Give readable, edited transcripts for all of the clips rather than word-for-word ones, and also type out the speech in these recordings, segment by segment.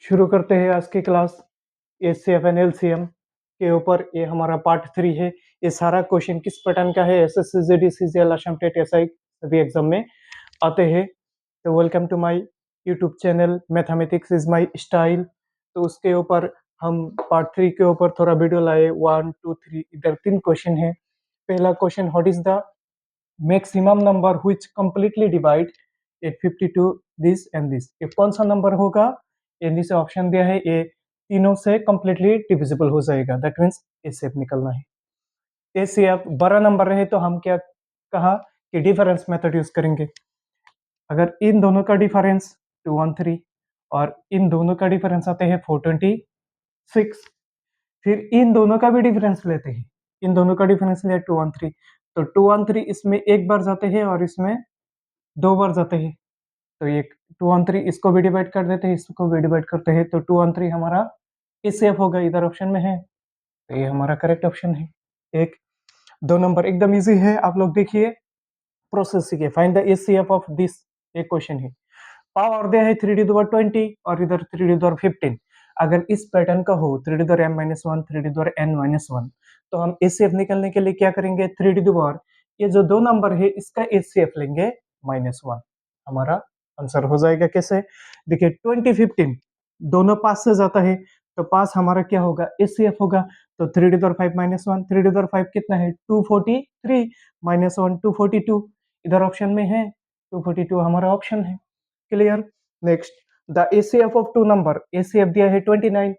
शुरू करते हैं आज की क्लास एचसीएफ एंड एलसीएम के ऊपर। ये हमारा पार्ट 3 है। ये सारा क्वेश्चन किस पैटर्न का है? SSC, GD, CGL, Assam TET, SI सभी एग्जाम में आते हैं। तो welcome to my YouTube channel mathematics is my style. तो उसके ऊपर हम पार्ट 3 के ऊपर थोड़ा वीडियो लाए। 1 2 3 इधर 3 क्वेश्चन है। पहला question, what is the maximum number which completely divide 852 this and this? ये कौन सा नंबर होगा? ये नीचे ऑप्शन दिया है, ये तीनों से कंप्लीटली डिविजिबल हो जाएगा। दैट मीन्स एचसीएफ निकलना है। एचसीएफ बड़ा नंबर रहे तो हम क्या कहा कि डिफरेंस मेथड यूज करेंगे। अगर इन दोनों का डिफरेंस 213 और इन दोनों का डिफरेंस आते हैं 426, फिर इन दोनों का भी डिफरेंस लेते हैं। इन दोनों का डिफरेंस लिया 213, तो 213 इसमें एक बार जाते हैं और इसमें दो बार जाते हैं। तो ये 213 इसको भी डिवाइड कर देते हैं, इसको भी डिवाइड करते हैं, तो 213 हमारा एचसीएफ होगा। इधर ऑप्शन में है, तो ये हमारा करेक्ट ऑप्शन है। एक दो नंबर एकदम इजी है, आप लोग देखिए प्रोसेस सीखिए। Find the HCF of this, एक क्वेश्चन है। पावर दिया है 3d-20 और इधर 3d-15। अगर इस पैटर्न का हो 3d-m-1 3d-n-1, तो हम एचसीएफ निकालने के लिए क्या करेंगे? 3d, ये जो दो नंबर है इसका एचसीएफ लेंगे -1, हमारा आंसर हो जाएगा। कैसे? देखिए 20-15 दोनों पास से जाता है, तो पास हमारा क्या होगा? एचसीएफ होगा। तो 3d-5 -1, 3d-5 कितना है? 243 -1 242, इधर ऑप्शन में है 242 हमारा ऑप्शन है। Clear? Next, the HCF of two number, HCF दिया है 29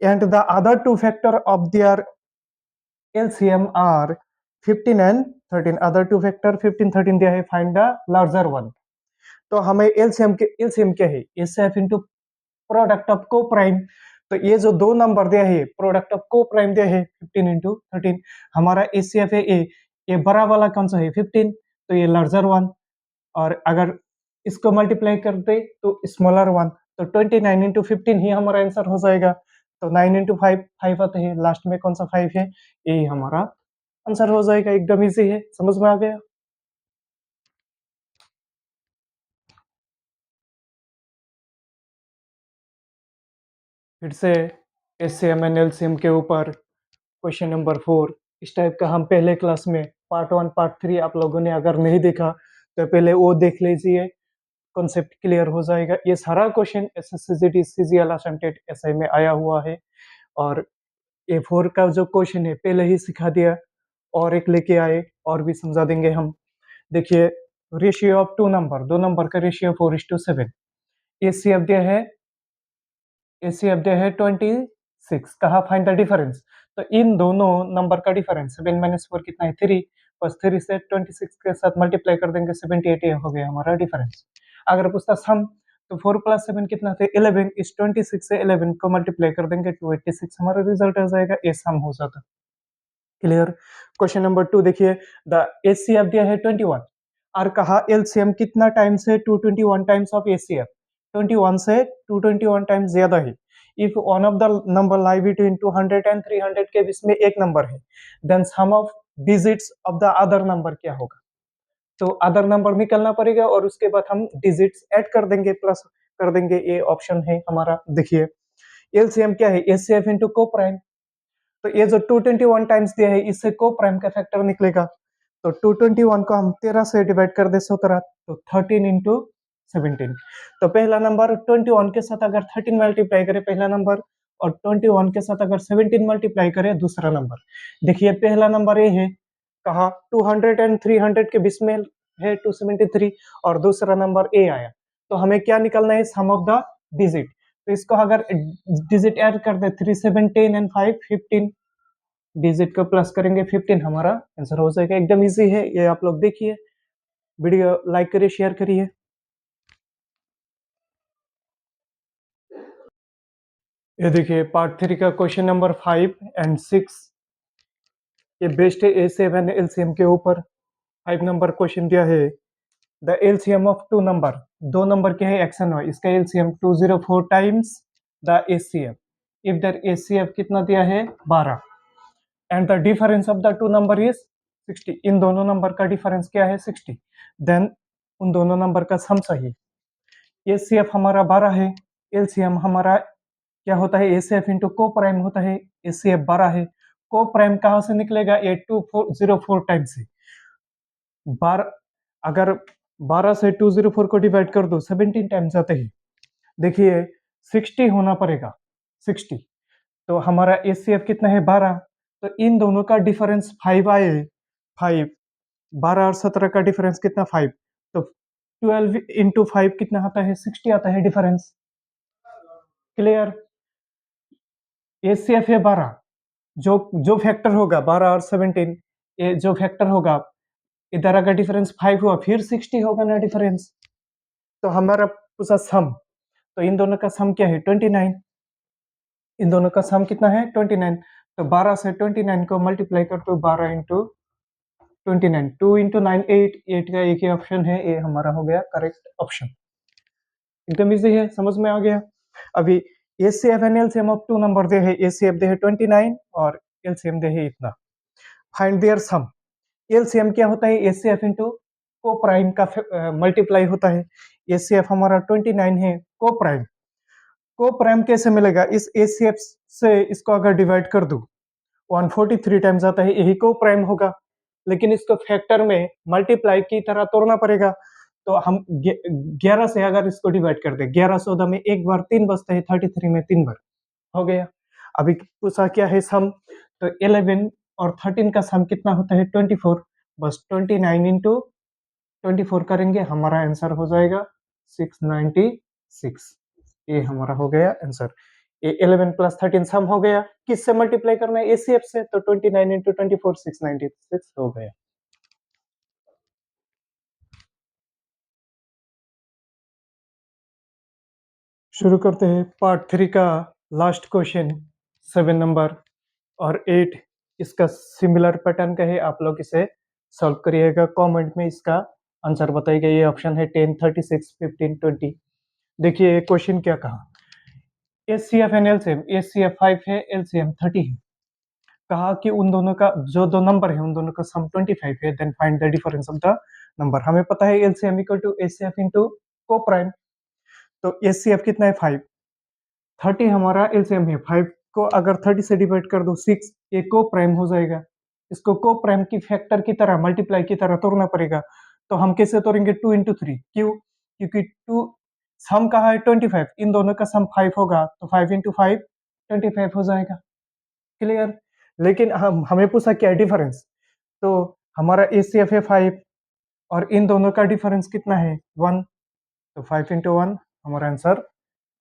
and the other two factor of their LCM are 15 and 13। Other two factor 15 13 दिया है। Find the larger one. तो हमें एलसीएम क्या है? HCF into product of coprime. तो ये जो दो नंबर दिया है प्रोडक्ट ऑफ को प्राइम दिया है 15 इंटू 13, हमारा एचसीएफ है ये बड़ा वाला कौन सा है? 15, तो ये लार्जर वन। और अगर इसको मल्टीप्लाई कर दे तो स्मॉलर वन, तो 29 इंटू 15 ही हमारा आंसर हो जाएगा। तो 9 इंटू 5 5 आते हैं, लास्ट में कौन सा 5 है? यही हमारा आंसर हो जाएगा। एकदम इजी है, समझ में आ गया? फिर से एचसीएम एंड एलसीएम के ऊपर क्वेश्चन नंबर 4। इस टाइप का हम पहले क्लास में पार्ट 1 पार्ट 3 आप लोगों ने अगर नहीं देखा तो पहले वो देख लीजिए, कॉन्सेप्ट क्लियर हो जाएगा। ये सारा question SSC, GD, CGL, Assam TET, SI में आया हुआ है। और A4 का जो क्वेश्चन है पहले ही सिखा दिया, और एक लेके आए और भी समझा देंगे हम। देखिए, रेशियो ऑफ टू नंबर, दो नंबर का रेशियो 4:7। एचसीएफ दिया है, एचसीएफ दिया है 26। कहा फाइंड द डिफरेंस? तो इन दोनों नंबर का डिफरेंस 7 - 4 कितना है? 3। बस 3 से 26 के साथ मल्टीप्लाई कर देंगे, 78 ये हो गया हमारा डिफरेंस। अगर पूछता सम, तो 4 + 7 कितना थे? 11। इस 26 से 11 को मल्टीप्लाई कर देंगे, 286 हमारा रिजल्ट आ जाएगा। ये सम हो जाता। क्लियर? क्वेश्चन नंबर 2 देखिए, द एचसीएफ दिया है 21 और कहा एलसीएम कितना टाइम्स है? 221 टाइम्स ऑफ एचसीएफ। 21 से 221 टाइम्स ज्यादा है। If one of the number lie between 200 and 300 के बीच में एक नंबर है, then sum of digits of the other number क्या होगा? तो अदर नंबर निकलना पड़ेगा और उसके बाद हम डिजिट्स ऐड कर देंगे, प्लस कर देंगे। ये ऑप्शन है हमारा। देखिए, एलसीएम क्या है? एचसीएफ इंटू को प्राइम। तो ये जो 221 टाइम्स दिया है, इससे को प्राइम का फैक्टर निकलेगा। तो 221 को हम 13 से डिवाइड कर दे 17, तो 13 इंटू 17। तो पहला नंबर 21 के साथ अगर 13 मल्टीप्लाई करे पहला नंबर, और 21 के साथ अगर 17 मल्टीप्लाई करे दूसरा नंबर। देखिए, पहला नंबर ये है, कहा 200 एंड 300 के बीच में है 273, और दूसरा नंबर ए आया। तो हमें क्या निकलना है? सम ऑफ द डिजिट। तो इसको अगर डिजिट ऐड कर दे, 3 7 10 एंड 5 15, डिजिट को प्लस करेंगे 15, हमारा आंसर हो जाएगा। एकदम इजी है ये, आप लोग देखिए। वीडियो लाइक करिए, शेयर करिए। ये देखिए पार्ट 3 का क्वेश्चन नंबर 5 एंड 6, ये बेस्ड है A7 एलसीएम के ऊपर। 5 नंबर क्वेश्चन दिया है, the LCM of two number, दो नंबर क्या है? एक्स एंड वाई, इसका LCM 204 times the HCF. If the HCF कितना दिया है? 12 and the difference of the two number is 60। इन दोनों नंबर का डिफरेंस क्या है? 60। देन उन दोनों नंबर का सम चाहिए। एचसीएफ हमारा 12 है, एलसीएम हमारा क्या होता है, एसीएफ इंटू को प्राइम होता है, एसीएफ 12 है, को प्राइम कहाँ से निकलेगा, 8204 टाइम से। 12 अगर 12 से 204 को डिवाइड कर दो 17 टाइम्स आते हैं, देखिए 60 होना पड़ेगा, 60। तो हमारा एसीएफ कितना है, 12। तो इन दोनों का डिफरेंस 5 आए, 5, 12 और 17 का डिफरेंस कितना, 5। तो 12 इंटू 5 कितना आता है, 60 आता है डिफरेंस। क्लियर। एसीएफ है 12, जो जो फैक्टर होगा 12 और 17, ये जो फैक्टर होगा, इधर अगर डिफरेंस 5 हुआ फिर 60 होगा ना डिफरेंस। तो हमारा पूरा सम, तो इन दोनों का सम क्या है, 29। इन दोनों का सम कितना है, 29। तो 12 से 29 को मल्टीप्लाई कर दो, 12 इंटू 29, 2 इंटू 9 8, 8 का एक ही ऑप्शन है, ये हमारा हो गया करेक्ट ऑप्शन। एकदम इजी है, समझ में आ गया। अभी HCF and LCM of two number दे है, एसीएफ दे है 29 और एलसीएम दे है इतना। Find there some. एलसीएम क्या होता है, एसीएफ इंटू को प्राइम का मल्टीप्लाई होता है। एसीएफ हमारा 29 है, को प्राइम, को प्राइम कैसे मिलेगा, इस एसीएफ से इसको अगर डिवाइड कर दो 143 टाइम्स आता है, यही को प्राइम होगा, लेकिन इसको फैक्टर में मल्टीप्लाई की तरह तोड़ना पड़ेगा। तो हम 11 से अगर इसको डिवाइड कर दे, 11 14 में एक बार 3 बचता है, 33 में 3 बार हो गया। अभी पूछा क्या है सम, तो 11 और 13 का सम कितना होता है, 24। बस 29 इंटू 24 करेंगे, हमारा आंसर हो जाएगा 696। ये हमारा हो गया आंसर। ये 11 प्लस 13 सम हो गया, किससे मल्टीप्लाई करना है, एसीएफ से। तो 29 इंटू 24 696 हो गया। शुरू करते हैं पार्ट 3 का लास्ट क्वेश्चन, 7 नंबर और 8। इसका सिमिलर पैटर्न का है, आप लोग इसे सॉल्व करिएगा, कमेंट में इसका आंसर बताइएगा। ये ऑप्शन है 10 36 15 20। देखिए क्वेश्चन क्या कहा, एचसीएफ एंड एलसीएम, एचसीएफ 5 है, एलसीएम 30 है। कहा कि उन दोनों का जो दो नंबर है उन दोनों का सम 25 है, then find the difference of the number. हमें पता है LCM equal to HCF into coprime. तो एचसीएफ कितना है, 5। 30 हमारा एलसीएम है, 5 को अगर 30 से डिवाइड कर दो 6, ये को प्राइम हो जाएगा। इसको को प्राइम की फैक्टर की तरह मल्टीप्लाई की तरह तोड़ना पड़ेगा। तो हम कैसे तोड़ेंगे, 2 इंटू 3। क्यों, क्योंकि 2 सम कहा है 25, इन दोनों का सम 5 होगा, तो 5 इंटू 5 25 हो जाएगा। क्लियर। लेकिन हमें पूछा क्या डिफरेंस, तो हमारा एसीएफ है 5 और इन दोनों का डिफरेंस कितना है, 1। तो 5 इंटू 1 हमारा आंसर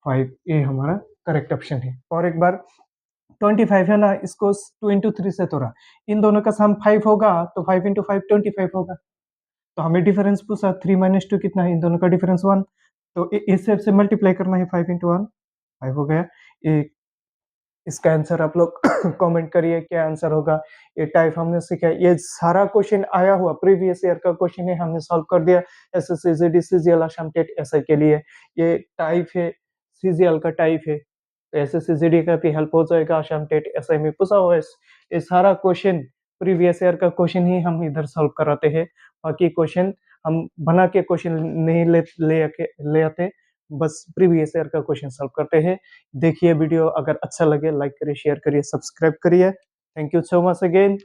5, ये हमारा करेक्ट ऑप्शन है। और एक बार 25 है ना, इसको 2 इंटू 3 से तोड़ा, इन दोनों का सम 5 होगा, तो 5 इंटू 5 25 होगा। तो हमें डिफरेंस पूछा 3 माइनस 2 कितना है, इन दोनों का डिफरेंस 1। तो एसीएफ से मल्टीप्लाई करना है, 5 इंटू 1 5 हो गया। ये इसका आंसर आप लोग कमेंट करिए क्या आंसर होगा। ये टाइप हमने सीखा, ये सारा क्वेश्चन आया हुआ प्रीवियस ईयर का क्वेश्चन है, हमने सॉल्व कर दिया SSC GD CGL Assam TET SI के लिए। ये टाइप है, सीजीएल का टाइप है, तो एसएससी जीडी का भी हेल्प हो जाएगा, असम टेट एसआई में पूछा हुआ है। ये सारा क्वेश्चन प्रीवियस ईयर का क्वेश्चन ही हम इधर सॉल्व कराते हैं, बाकी क्वेश्चन हम बना के क्वेश्चन नहीं ले आते, बस प्रीवियस ईयर का क्वेश्चन सॉल्व करते हैं। देखिए वीडियो, अगर अच्छा लगे लाइक करिए, शेयर करिए, सब्सक्राइब करिए। Thank you so much again.